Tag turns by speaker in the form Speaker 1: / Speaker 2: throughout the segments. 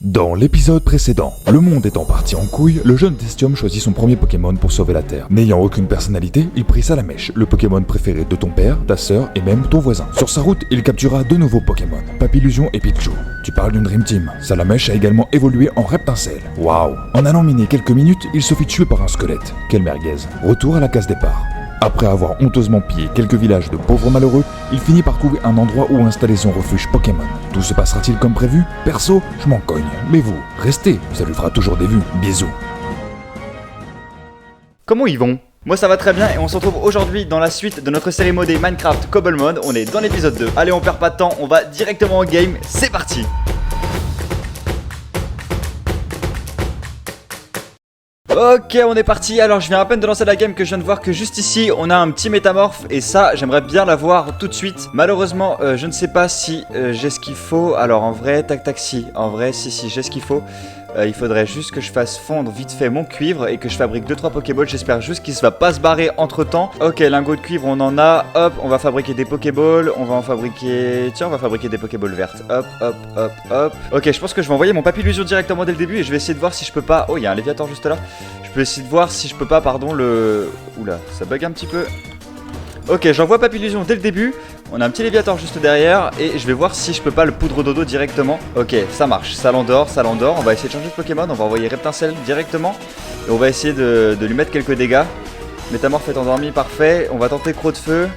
Speaker 1: Dans l'épisode précédent, le monde étant parti en couille, le jeune Destium choisit son premier Pokémon pour sauver la Terre. N'ayant aucune personnalité, il prit Salamèche, le Pokémon préféré de ton père, ta sœur et même ton voisin. Sur sa route, il captura deux nouveaux Pokémon, Papillusion et Pichu. Tu parles d'une Dream Team. Salamèche a également évolué en Reptincelle. Waouh! En allant miner quelques minutes, il se fit tuer par un squelette. Quelle merguez. Retour à la case départ. Après avoir honteusement pillé quelques villages de pauvres malheureux, il finit par trouver un endroit où installer son refuge Pokémon. Tout se passera-t-il comme prévu? Perso, je m'en cogne. Mais vous, restez, ça lui fera toujours des vues. Bisous.
Speaker 2: Comment ils vont? Moi ça va très bien et on se retrouve aujourd'hui dans la suite de notre série modée Minecraft Cobble Mode. On est dans l'épisode 2. Allez, on perd pas de temps, on va directement au game. C'est parti! Ok, on est parti. Alors je viens à peine de lancer la game que je viens de voir que juste ici on a un petit métamorphe et ça j'aimerais bien l'avoir tout de suite. Malheureusement je ne sais pas si j'ai ce qu'il faut. Alors en vrai si, en vrai si j'ai ce qu'il faut. Il faudrait juste que je fasse fondre vite fait mon cuivre et que je fabrique 2-3 Pokéballs. J'espère juste qu'il ne va pas se barrer entre temps. Ok, lingot de cuivre on en a. Hop, on va fabriquer des Pokéballs. On va en fabriquer... Tiens, on va fabriquer des Pokéballs vertes. Hop, hop, hop, hop. Ok, je pense que je vais envoyer mon Papillusion directement dès le début et je vais essayer de voir si je peux pas... Oh, il y a un Léviator juste là. Je peux essayer de voir si je peux pas, pardon, le... Oula, ça bug un petit peu. Ok, j'envoie Papillusion dès le début. On a un petit Léviator juste derrière et je vais voir si je peux pas le poudre dodo directement. Ok, ça marche, ça l'endort, ça l'endort. On va essayer de changer de Pokémon, on va envoyer Reptincelle directement. Et on va essayer de lui mettre quelques dégâts. Métamorphe est endormi, parfait. On va tenter Croc de Feu.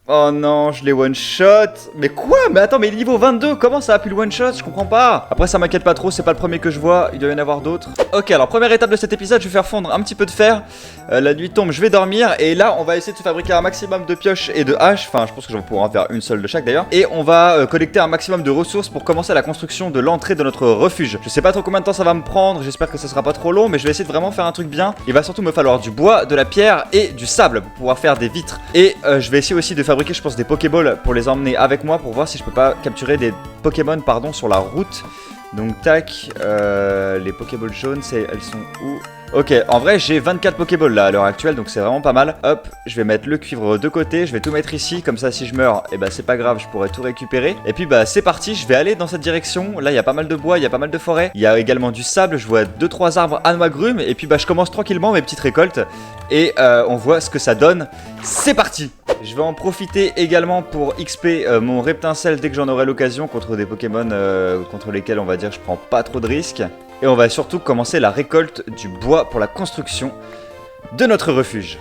Speaker 2: Oh non, je l'ai one shot. Mais quoi? Mais attends, mais il est niveau 22, comment ça a pu le one shot? Je comprends pas. Après ça m'inquiète pas trop, c'est pas le premier que je vois, il doit y en avoir d'autres. Ok, alors première étape de cet épisode, je vais faire fondre un petit peu de fer. La nuit tombe, je vais dormir et là on va essayer de se fabriquer un maximum de pioches et de haches. Enfin je pense que j'en pourrai en faire une seule de chaque d'ailleurs. Et on va collecter un maximum de ressources pour commencer la construction de l'entrée de notre refuge. Je sais pas trop combien de temps ça va me prendre, j'espère que ça sera pas trop long, mais je vais essayer de vraiment faire un truc bien. Il va surtout me falloir du bois, de la pierre et du sable pour pouvoir faire des vitres. Et je vais essayer aussi de fabriquer je pense des Pokéballs pour les emmener avec moi pour voir si je peux pas capturer des Pokémon pardon sur la route. Donc tac, les Pokéballs jaunes, elles sont où? Ok, en vrai j'ai 24 Pokéballs là à l'heure actuelle, donc c'est vraiment pas mal. Hop, je vais mettre le cuivre de côté, je vais tout mettre ici, comme ça si je meurs, et bah c'est pas grave, je pourrais tout récupérer. Et puis bah c'est parti, je vais aller dans cette direction. Là il y a pas mal de bois, il y a pas mal de forêts. Il y a également du sable, je vois 2-3 arbres à noix grumes. Et puis bah je commence tranquillement mes petites récoltes. Et on voit ce que ça donne. C'est parti! Je vais en profiter également pour XP mon Reptincelle dès que j'en aurai l'occasion contre des Pokémon contre lesquels on va dire je prends pas trop de risques. Et on va surtout commencer la récolte du bois pour la construction de notre refuge.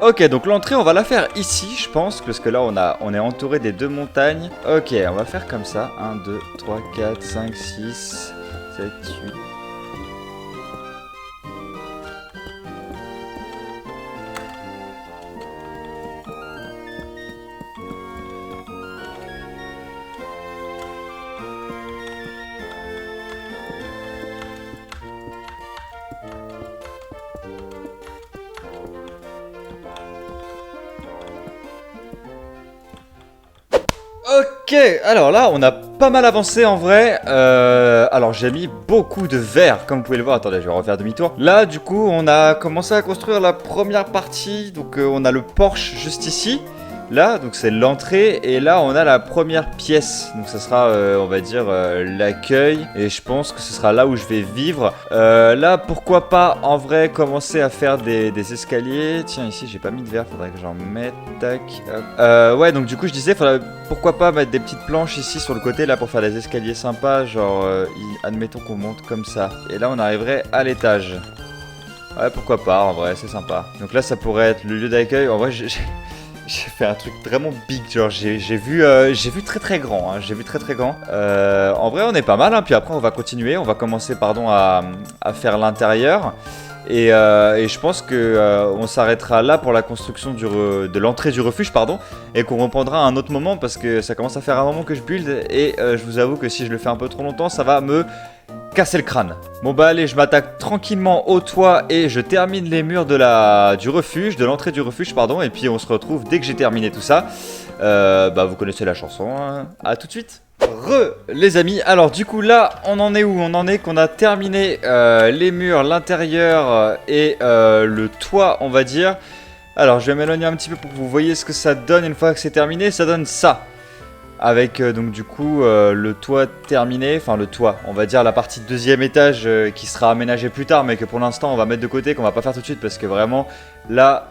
Speaker 2: Ok, donc l'entrée on va la faire ici je pense, parce que là on est entouré des deux montagnes. Ok, on va faire comme ça, 1, 2, 3, 4, 5, 6, 7, 8... Ok, alors là on a pas mal avancé en vrai. Alors j'ai mis beaucoup de verre comme vous pouvez le voir. Attendez, je vais refaire demi-tour. Là du coup on a commencé à construire la première partie. Donc on a le porche juste ici. Là donc c'est l'entrée et là on a la première pièce. Donc ça sera on va dire l'accueil. Et je pense que ce sera là où je vais vivre. Là pourquoi pas en vrai commencer à faire des escaliers. Tiens ici j'ai pas mis de verre, faudrait que j'en mette. Tac. Ouais donc du coup je disais pourquoi pas mettre des petites planches ici sur le côté là pour faire des escaliers sympas. Genre admettons qu'on monte comme ça. Et là on arriverait à l'étage. Ouais pourquoi pas en vrai c'est sympa. Donc là ça pourrait être le lieu d'accueil. En vrai j'ai fait un truc vraiment big, genre j'ai vu très très grand, hein, j'ai vu très très grand. En vrai on est pas mal, hein, puis après on va continuer, on va commencer pardon à faire l'intérieur. Et je pense que on s'arrêtera là pour la construction de l'entrée du refuge pardon. Et qu'on reprendra à un autre moment parce que ça commence à faire un moment que je build. Et je vous avoue que si je le fais un peu trop longtemps ça va me casser le crâne. Bon bah allez, je m'attaque tranquillement au toit et je termine les murs de l'entrée du refuge pardon. Et puis on se retrouve dès que j'ai terminé tout ça. Bah vous connaissez la chanson, hein. À tout de suite. Les amis, alors du coup là on en est où? On en est qu'on a terminé les murs, l'intérieur et le toit on va dire. Alors je vais m'éloigner un petit peu pour que vous voyez ce que ça donne une fois que c'est terminé. Ça donne ça. avec donc du coup le toit terminé, enfin le toit, on va dire la partie deuxième étage qui sera aménagée plus tard, mais que pour l'instant on va mettre de côté, qu'on va pas faire tout de suite parce que vraiment là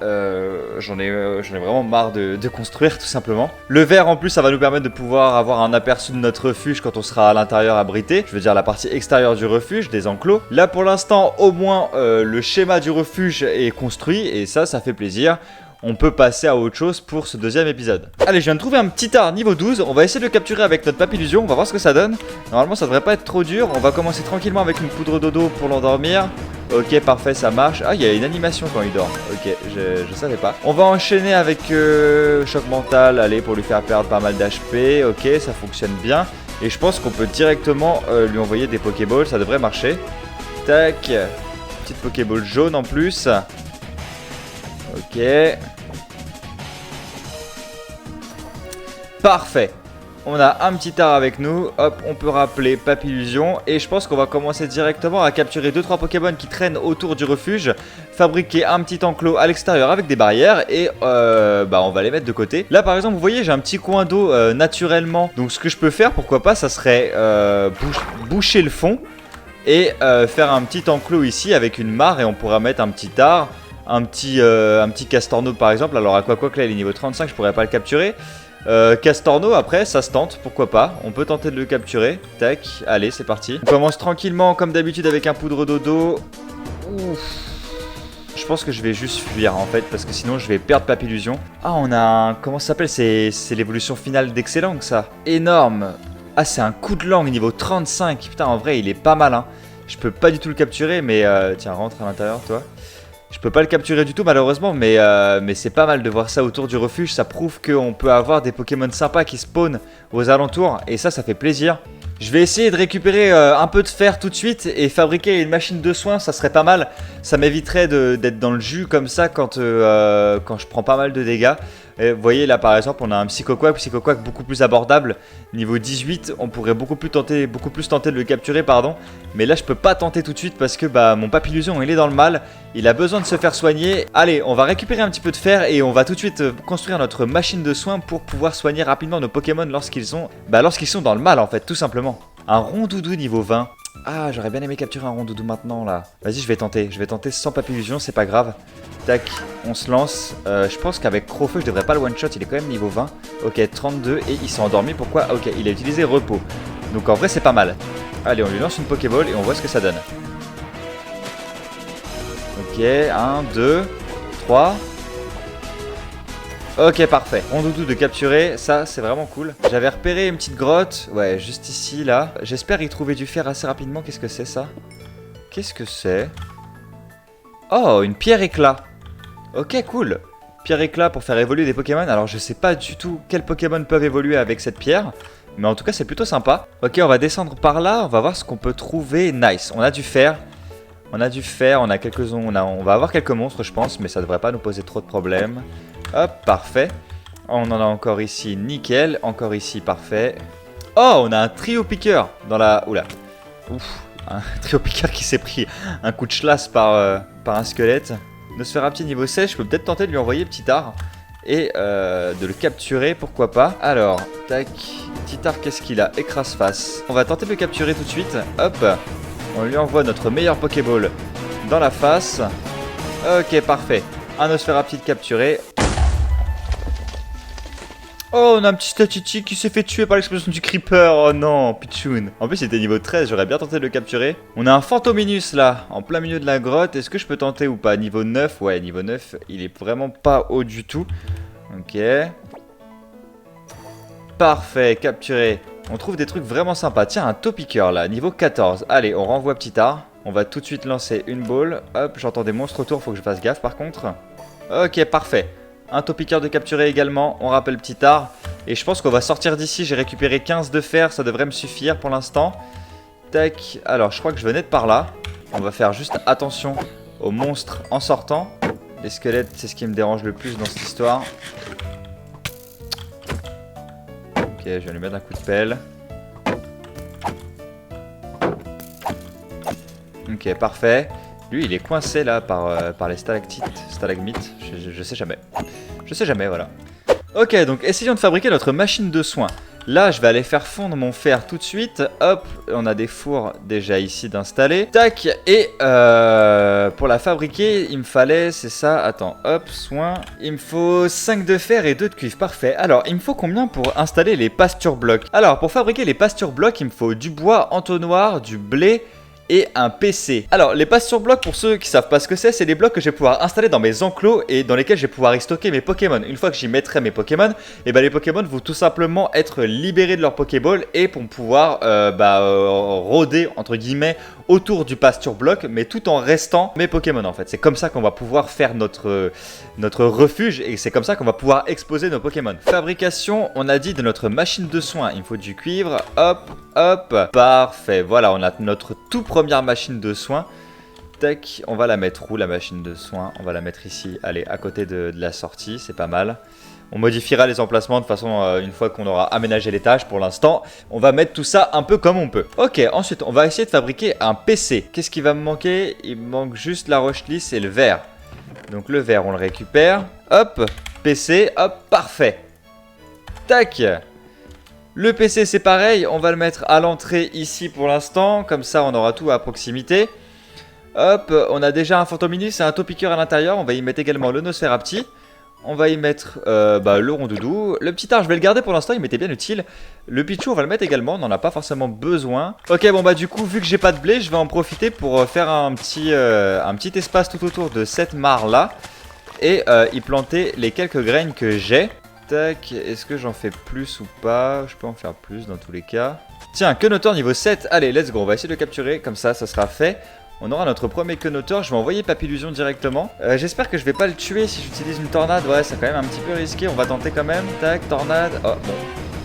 Speaker 2: j'en ai vraiment marre de construire tout simplement. Le verre en plus ça va nous permettre de pouvoir avoir un aperçu de notre refuge quand on sera à l'intérieur abrité, je veux dire la partie extérieure du refuge, des enclos. Là pour l'instant au moins le schéma du refuge est construit et ça fait plaisir. On peut passer à autre chose pour ce deuxième épisode. Allez, je viens de trouver un petit art niveau 12. On va essayer de le capturer avec notre papillusion. On va voir ce que ça donne. Normalement, ça devrait pas être trop dur. On va commencer tranquillement avec une poudre dodo pour l'endormir. Ok, parfait, ça marche. Ah, il y a une animation quand il dort. Ok, je savais pas. On va enchaîner avec choc mental. Allez, pour lui faire perdre pas mal d'HP. Ok, ça fonctionne bien. Et je pense qu'on peut directement lui envoyer des Pokéballs. Ça devrait marcher. Tac. Petite Pokéball jaune en plus. Ok. Parfait. On a un petit art avec nous. Hop, on peut rappeler Papillusion. Et je pense qu'on va commencer directement à capturer 2-3 Pokémon qui traînent autour du refuge. Fabriquer un petit enclos à l'extérieur avec des barrières. Et on va les mettre de côté. Là par exemple, vous voyez, j'ai un petit coin d'eau naturellement. Donc ce que je peux faire, pourquoi pas, ça serait boucher le fond. Et faire un petit enclos ici avec une mare. Et on pourra mettre un petit art. Un petit Castorno par exemple. Alors à quoi que là il est niveau 35, je pourrais pas le capturer. Castorno après ça se tente, pourquoi pas. On peut tenter de le capturer. Tac, allez c'est parti. On commence tranquillement comme d'habitude avec un poudre dodo. Ouf. Je pense que je vais juste fuir en fait parce que sinon je vais perdre Papillusion. Ah on a un... Comment ça s'appelle? C'est l'évolution finale d'Excellent ça. Énorme. Ah c'est un coup de langue niveau 35. Putain en vrai il est pas mal hein. Je peux pas du tout le capturer mais tiens rentre à l'intérieur toi. Je peux pas le capturer du tout malheureusement, mais c'est pas mal de voir ça autour du refuge. Ça prouve qu'on peut avoir des Pokémon sympas qui spawnent aux alentours. Et ça fait plaisir. Je vais essayer de récupérer un peu de fer tout de suite et fabriquer une machine de soins, ça serait pas mal. Ça m'éviterait d'être dans le jus comme ça quand je prends pas mal de dégâts. Et vous voyez là par exemple on a un Psychoquack beaucoup plus abordable. Niveau 18 on pourrait beaucoup plus tenter de le capturer pardon. Mais là je peux pas tenter tout de suite parce que mon Papillusion il est dans le mal. Il a besoin de se faire soigner. Allez on va récupérer un petit peu de fer et on va tout de suite construire notre machine de soins pour pouvoir soigner rapidement nos Pokémon lorsqu'ils sont dans le mal en fait tout simplement. Un Rondoudou niveau 20. Ah j'aurais bien aimé capturer un Rondoudou maintenant là. Vas-y je vais tenter sans Papillusion c'est pas grave. Tac, on se lance. Je pense qu'avec Crowfeu, je devrais pas le one-shot. Il est quand même niveau 20. Ok, 32 et il s'est endormi. Pourquoi? Ok, il a utilisé repos. Donc en vrai, c'est pas mal. Allez, on lui lance une Pokéball et on voit ce que ça donne. Ok, 1, 2, 3. Ok, parfait. Rondoudou de capturer. Ça, c'est vraiment cool. J'avais repéré une petite grotte. Ouais, juste ici, là. J'espère y trouver du fer assez rapidement. Qu'est-ce que c'est, ça? Qu'est-ce que c'est? Oh, une pierre éclat. Ok, cool. Pierre éclat pour faire évoluer des Pokémon. Alors, je sais pas du tout quels Pokémon peuvent évoluer avec cette pierre. Mais en tout cas, c'est plutôt sympa. Ok, on va descendre par là. On va voir ce qu'on peut trouver. Nice. On a du fer. On a quelques... On va avoir quelques monstres, je pense. Mais ça devrait pas nous poser trop de problèmes. Hop, parfait. On en a encore ici. Nickel. Encore ici, parfait. Oh, on a un trio piqueur dans la... Oula. Ouf. Un trio piqueur qui s'est pris un coup de chlasse par un squelette. Nosferapti niveau 16, je peux peut-être tenter de lui envoyer petit art et de le capturer, pourquoi pas. Alors, tac, petit art, qu'est-ce qu'il a? Écrase face. On va tenter de le capturer tout de suite. Hop, on lui envoie notre meilleur Pokéball dans la face. Ok, parfait. Un Nosferapti capturé. Oh, on a un petit Statichi qui s'est fait tuer par l'explosion du Creeper. Oh non, Pichoun. En plus, il était niveau 13, j'aurais bien tenté de le capturer. On a un Phantominus là, en plein milieu de la grotte. Est-ce que je peux tenter ou pas? Niveau 9, ouais, niveau 9, il est vraiment pas haut du tout. Ok. Parfait, capturé. On trouve des trucs vraiment sympas. Tiens, un Topiqueur là, niveau 14. Allez, on renvoie petit art. On va tout de suite lancer une balle. Hop, j'entends des monstres autour, faut que je fasse gaffe par contre. Ok, parfait. Un Topiqueur de capturer également, on rappelle petit art. Et je pense qu'on va sortir d'ici, j'ai récupéré 15 de fer, ça devrait me suffire pour l'instant. Tac, alors je crois que je venais de par là. On va faire juste attention aux monstres en sortant. Les squelettes, c'est ce qui me dérange le plus dans cette histoire. Ok, je vais lui mettre un coup de pelle. Ok, parfait. Lui, il est coincé là par les stalagmites. Je sais jamais. Je sais jamais, voilà. Ok, donc essayons de fabriquer notre machine de soins. Là, je vais aller faire fondre mon fer tout de suite. Hop, on a des fours déjà ici d'installer. Tac, et pour la fabriquer, il me fallait, c'est ça, attends, hop, soin. Il me faut 5 de fer et 2 de cuivre, parfait. Alors, il me faut combien pour installer les pasture blocs? Alors, pour fabriquer les pasture blocs, il me faut du bois, entonnoir, du blé et un PC. Alors, les pasture blocs, pour ceux qui savent pas ce que c'est des blocs que je vais pouvoir installer dans mes enclos et dans lesquels je vais pouvoir y stocker mes Pokémon. Une fois que j'y mettrai mes Pokémon, et ben les Pokémon vont tout simplement être libérés de leur Pokéball et pour pouvoir rôder entre guillemets autour du pasture bloc, mais tout en restant mes Pokémon en fait. C'est comme ça qu'on va pouvoir faire notre refuge et c'est comme ça qu'on va pouvoir exposer nos Pokémon. Fabrication, on a dit de notre machine de soins, il me faut du cuivre, hop, hop, parfait. Voilà, on a notre tout première machine de soins. Tac, on va la mettre où la machine de soins? On va la mettre ici, allez, à côté de la sortie, c'est pas mal. On modifiera les emplacements de façon, une fois qu'on aura aménagé les tâches. Pour l'instant, on va mettre tout ça un peu comme on peut. Ok, ensuite, on va essayer de fabriquer un PC. Qu'est-ce qui va me manquer? Il me manque juste la roche lisse et le verre. Donc le verre, on le récupère. Hop, PC, hop, parfait. Tac. Le PC, c'est pareil. On va le mettre à l'entrée ici pour l'instant. Comme ça, on aura tout à proximité. Hop, on a déjà un Fantominus et un Topiqueur à l'intérieur. On va y mettre également le Nosferapti. On va y mettre le Rondoudou. Le petit art, je vais le garder pour l'instant, il m'était bien utile. Le Pichou, on va le mettre également, on n'en a pas forcément besoin. Ok, bon bah du coup, vu que j'ai pas de blé, je vais en profiter pour faire un petit espace tout autour de cette mare là. Et y planter les quelques graines que j'ai. Tac, est-ce que j'en fais plus ou pas? Je peux en faire plus dans tous les cas. Tiens, Quenotor niveau 7, allez, let's go, on va essayer de le capturer, comme ça sera fait. On aura notre premier Quenotor, je vais envoyer Papillusion directement. J'espère que je vais pas le tuer si j'utilise une tornade. Ouais, c'est quand même un petit peu risqué, on va tenter quand même. Tac, tornade. Oh, bon,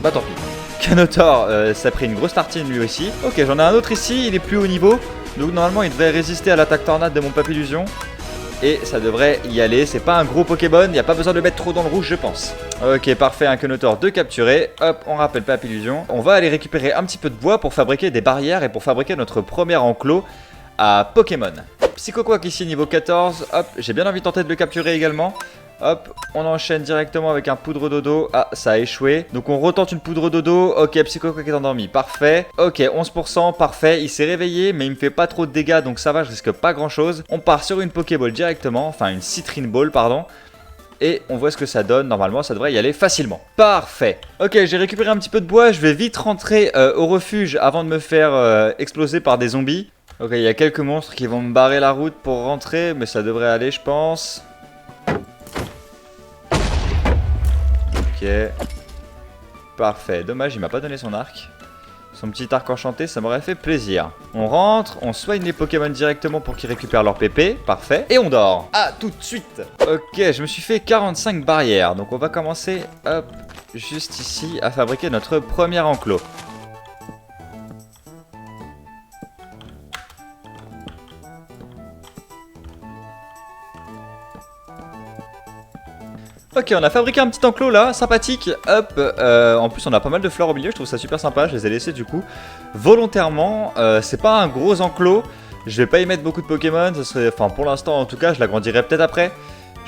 Speaker 2: bah tant pis. Quenotor, ça a pris une grosse tartine lui aussi. Ok, j'en ai un autre ici, il est plus haut niveau. Donc normalement, il devrait résister à l'attaque tornade de mon Papillusion. Et ça devrait y aller, c'est pas un gros Pokémon, il n'y a pas besoin de le mettre trop dans le rouge je pense. Ok, parfait, un Quenotor de capturer. Hop, on rappelle Papillusion. On va aller récupérer un petit peu de bois pour fabriquer des barrières et pour fabriquer notre premier enclos à Pokémon. Psychoquack ici niveau 14, hop, j'ai bien envie de tenter de le capturer également. Hop, on enchaîne directement avec un poudre dodo. Ah, ça a échoué. Donc on retente une poudre dodo. Ok, Psychoquack est endormi, parfait. Ok, 11%, parfait, il s'est réveillé mais il me fait pas trop de dégâts donc ça va, je risque pas grand chose. On part sur une Pokéball directement, enfin une Citrine Ball pardon. Et on voit ce que ça donne, normalement ça devrait y aller facilement. Parfait. Ok, j'ai récupéré un petit peu de bois, je vais vite rentrer au refuge avant de me faire exploser par des zombies. Ok, il y a quelques monstres qui vont me barrer la route pour rentrer, mais ça devrait aller, je pense. Ok. Parfait. Dommage, il m'a pas donné son arc. Son petit arc enchanté, ça m'aurait fait plaisir. On rentre, on soigne les Pokémon directement pour qu'ils récupèrent leur PP. Parfait. Et on dort. Ah, tout de suite. Ok, je me suis fait 45 barrières. Donc on va commencer, hop, juste ici, à fabriquer notre premier enclos. Ok, on a fabriqué un petit enclos là, sympathique, hop, en plus on a pas mal de fleurs au milieu, je trouve ça super sympa, je les ai laissés du coup volontairement, c'est pas un gros enclos, je vais pas y mettre beaucoup de Pokémon, ça serait, enfin pour l'instant en tout cas, je l'agrandirai peut-être après.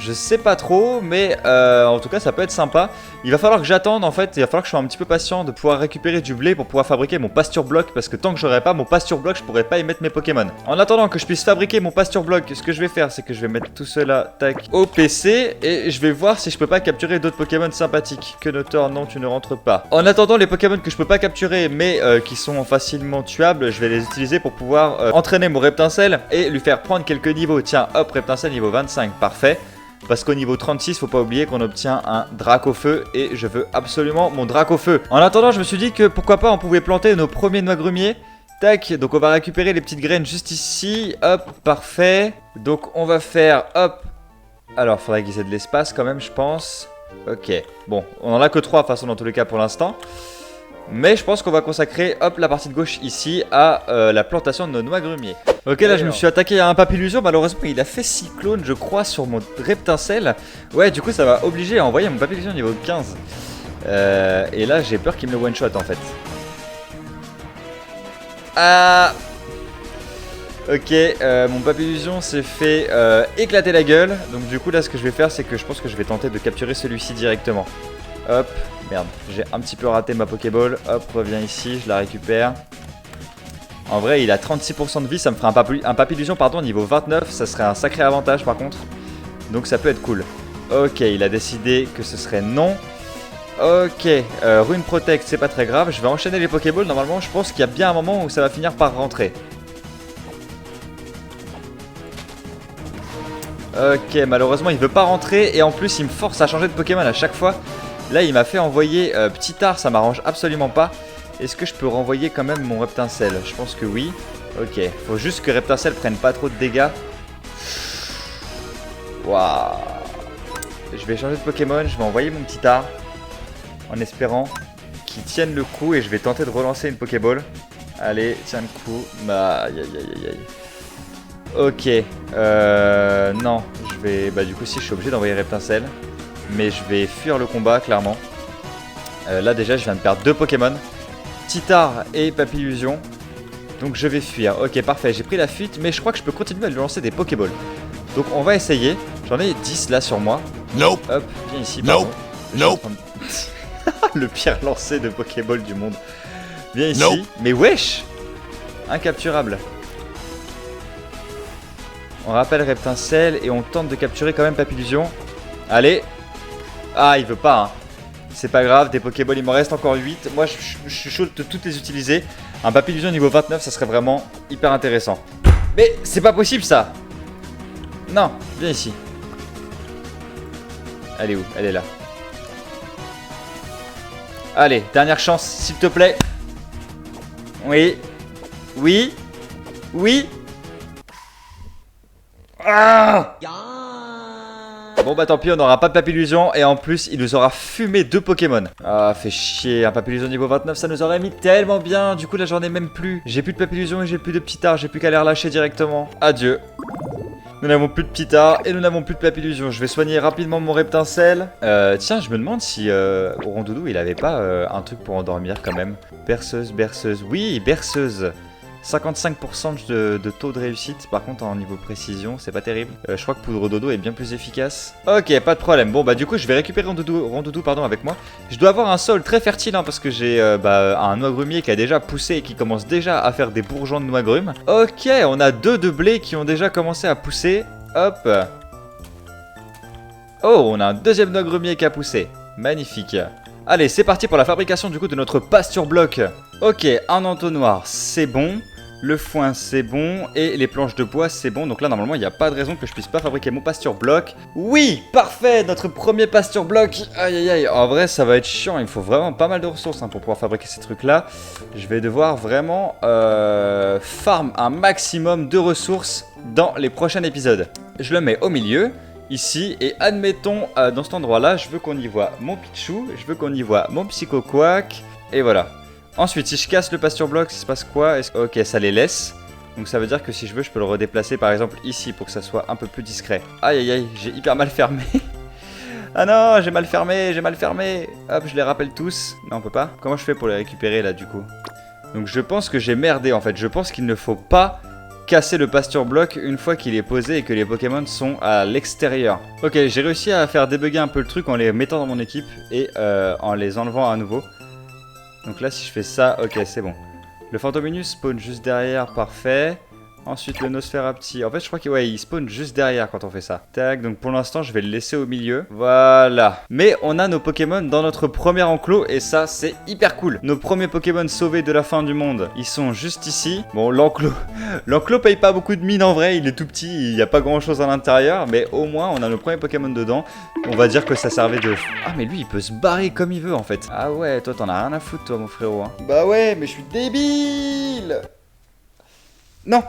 Speaker 2: Je sais pas trop, mais en tout cas ça peut être sympa. Il va falloir que j'attende en fait, il va falloir que je sois un petit peu patient de pouvoir récupérer du blé pour pouvoir fabriquer mon pasture bloc. Parce que tant que j'aurai pas mon pasture bloc, je pourrai pas y mettre mes Pokémon. En attendant que je puisse fabriquer mon pasture bloc, ce que je vais faire c'est que je vais mettre tout cela, tac, au PC. Et je vais voir si je peux pas capturer d'autres Pokémon sympathiques. Quenotor, non tu ne rentres pas. En attendant les Pokémon que je peux pas capturer mais qui sont facilement tuables, je vais les utiliser pour pouvoir entraîner mon Reptincelle et lui faire prendre quelques niveaux. Tiens, hop, Reptincelle niveau 25, parfait. Parce qu'au niveau 36, faut pas oublier qu'on obtient un Dracofeu et je veux absolument mon Dracofeu. En attendant, je me suis dit que pourquoi pas on pouvait planter nos premiers noix grumiers. Tac, donc on va récupérer les petites graines juste ici. Hop, parfait. Donc on va faire, hop. Alors, faudrait qu'ils aient de l'espace quand même, je pense. Ok, bon, on en a que 3 de toute façon dans tous les cas pour l'instant. Mais je pense qu'on va consacrer, hop, la partie de gauche ici à la plantation de nos noix grumiers. Ok, là je me suis attaqué à un Papillusion, malheureusement il a fait cyclone je crois sur mon Reptincelle. Ouais, du coup ça m'a obligé à envoyer mon Papillusion niveau 15. Et là j'ai peur qu'il me le one shot en fait. Ah. Ok, mon Papillusion s'est fait éclater la gueule. Donc du coup là ce que je vais faire c'est que je pense que je vais tenter de capturer celui-ci directement. Hop, merde, j'ai un petit peu raté ma Pokéball. Hop, reviens ici, je la récupère. En vrai, il a 36% de vie, ça me ferait un Papillusion, pardon, niveau 29. Ça serait un sacré avantage par contre. Donc ça peut être cool. Ok, il a décidé que ce serait non. Ok, Rune Protect, c'est pas très grave. Je vais enchaîner les Pokéballs. Normalement, je pense qu'il y a bien un moment où ça va finir par rentrer. Ok, malheureusement, il veut pas rentrer. Et en plus, il me force à changer de Pokémon à chaque fois. Là, il m'a fait envoyer Ptittar, ça m'arrange absolument pas. Est-ce que je peux renvoyer quand même mon Reptincelle? Je pense que oui. Ok, faut juste que Reptincelle prenne pas trop de dégâts. Waouh. Je vais changer de Pokémon, je vais envoyer mon Ptittar. En espérant qu'il tienne le coup et je vais tenter de relancer une Pokéball. Allez, tiens le coup. Bah, aïe aïe aïe aïe. Ok, non, je vais... Bah du coup si je suis obligé d'envoyer Reptincelle. Mais je vais fuir le combat, clairement. Là déjà, je viens de perdre 2 Pokémon. Ptittar et Papillusion. Donc je vais fuir. Ok, parfait, j'ai pris la fuite, mais je crois que je peux continuer à lui lancer des Pokéballs. Donc on va essayer. J'en ai 10 là sur moi.
Speaker 3: Nope.
Speaker 2: Hop, viens ici.
Speaker 3: Nope. Nope.
Speaker 2: Le pire lancer de Pokéball du monde. Viens ici.
Speaker 3: Nope.
Speaker 2: Mais wesh, incapturable. On rappelle Reptincelle et on tente de capturer quand même Papillusion. Allez. Ah, il veut pas, hein. C'est pas grave, des Pokéballs, il m'en reste encore 8. Moi, je suis chaud de toutes les utiliser. Un Papillusion niveau 29, ça serait vraiment hyper intéressant. Mais c'est pas possible, ça. Non, viens ici. Elle est où? Elle est là. Allez, dernière chance, s'il te plaît. Oui. Oui. Oui. Ah! Bon bah tant pis, on n'aura pas de Papillusion et en plus il nous aura fumé 2 Pokémon. Ah, fait chier, un Papillusion niveau 29 ça nous aurait mis tellement bien. Du coup là j'en ai même plus. J'ai plus de Papillusion et j'ai plus de Ptittar, j'ai plus qu'à les relâcher directement. Adieu. Nous n'avons plus de Ptittar et nous n'avons plus de Papillusion. Je vais soigner rapidement mon Reptincelle. Tiens, je me demande si Rondoudou il avait pas un truc pour endormir quand même. Berceuse, berceuse. Oui, berceuse. 55% de taux de réussite, par contre en niveau précision c'est pas terrible. Je crois que Poudre Dodo est bien plus efficace. Ok, pas de problème. Bon bah du coup je vais récupérer Rondoudou pardon, avec moi. Je dois avoir un sol très fertile hein, parce que j'ai un noix-grumier qui a déjà poussé et qui commence déjà à faire des bourgeons de noix-grumes. Ok, on a 2 de blé qui ont déjà commencé à pousser. Hop. Oh, on a un deuxième noix-grumier qui a poussé. Magnifique. Allez, c'est parti pour la fabrication du coup de notre pasture bloc. Ok, un entonnoir, c'est bon. Le foin, c'est bon. Et les planches de bois, c'est bon. Donc là, normalement, il n'y a pas de raison que je puisse pas fabriquer mon pasture bloc. Oui, parfait, notre premier pasture bloc. Aïe, aïe, aïe. En vrai, ça va être chiant. Il me faut vraiment pas mal de ressources hein, pour pouvoir fabriquer ces trucs-là. Je vais devoir vraiment farm un maximum de ressources dans les prochains épisodes. Je le mets au milieu. Ici, et admettons, dans cet endroit-là, je veux qu'on y voit mon Pichu, je veux qu'on y voit mon Psychoquack, et voilà. Ensuite, si je casse le pasture bloc, ça se passe quoi? Ok, ça les laisse. Donc ça veut dire que si je veux, je peux le redéplacer par exemple ici pour que ça soit un peu plus discret. Aïe aïe aïe, j'ai hyper mal fermé. Ah non, j'ai mal fermé, j'ai mal fermé. Hop, je les rappelle tous. Non, on peut pas. Comment je fais pour les récupérer là du coup? Donc je pense que j'ai merdé en fait. Je pense qu'il ne faut pas casser le pasture bloc une fois qu'il est posé et que les Pokémon sont à l'extérieur. Ok, j'ai réussi à faire débugger un peu le truc en les mettant dans mon équipe et en les enlevant à nouveau. Donc là si je fais ça, ok c'est bon. Le Fantominus spawn juste derrière, parfait. Ensuite le Nosferapti, en fait je crois qu'il spawn juste derrière quand on fait ça. Tac, donc pour l'instant je vais le laisser au milieu. Voilà. Mais on a nos Pokémon dans notre premier enclos et ça c'est hyper cool. Nos premiers Pokémon sauvés de la fin du monde, ils sont juste ici. Bon l'enclos paye pas beaucoup de mine en vrai, il est tout petit, il n'y a pas grand chose à l'intérieur. Mais au moins on a nos premiers Pokémon dedans. On va dire que ça servait de... Ah mais lui il peut se barrer comme il veut en fait. Ah ouais, toi t'en as rien à foutre toi mon frérot hein. Bah ouais, mais je suis débile. Non.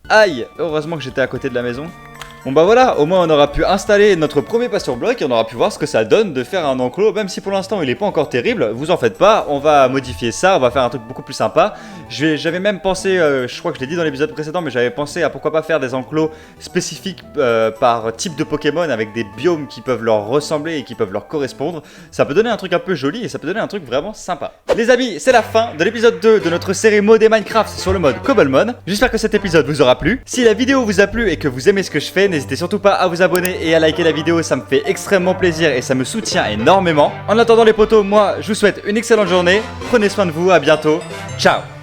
Speaker 2: Aïe, heureusement que j'étais à côté de la maison. Bon bah voilà, au moins on aura pu installer notre premier pasture bloc et on aura pu voir ce que ça donne de faire un enclos. Même si pour l'instant il est pas encore terrible, vous en faites pas, on va modifier ça, on va faire un truc beaucoup plus sympa. J'avais même pensé, je crois que je l'ai dit dans l'épisode précédent, mais j'avais pensé à pourquoi pas faire des enclos spécifiques par type de Pokémon avec des biomes qui peuvent leur ressembler et qui peuvent leur correspondre. Ça peut donner un truc un peu joli et ça peut donner un truc vraiment sympa. Les amis, c'est la fin de l'épisode 2 de notre série modée Minecraft sur le mode Cobblemon. J'espère que cet épisode vous aura plu. Si la vidéo vous a plu et que vous aimez ce que je fais, n'hésitez surtout pas à vous abonner et à liker la vidéo, ça me fait extrêmement plaisir et ça me soutient énormément. En attendant les potos, moi je vous souhaite une excellente journée, prenez soin de vous, à bientôt, ciao.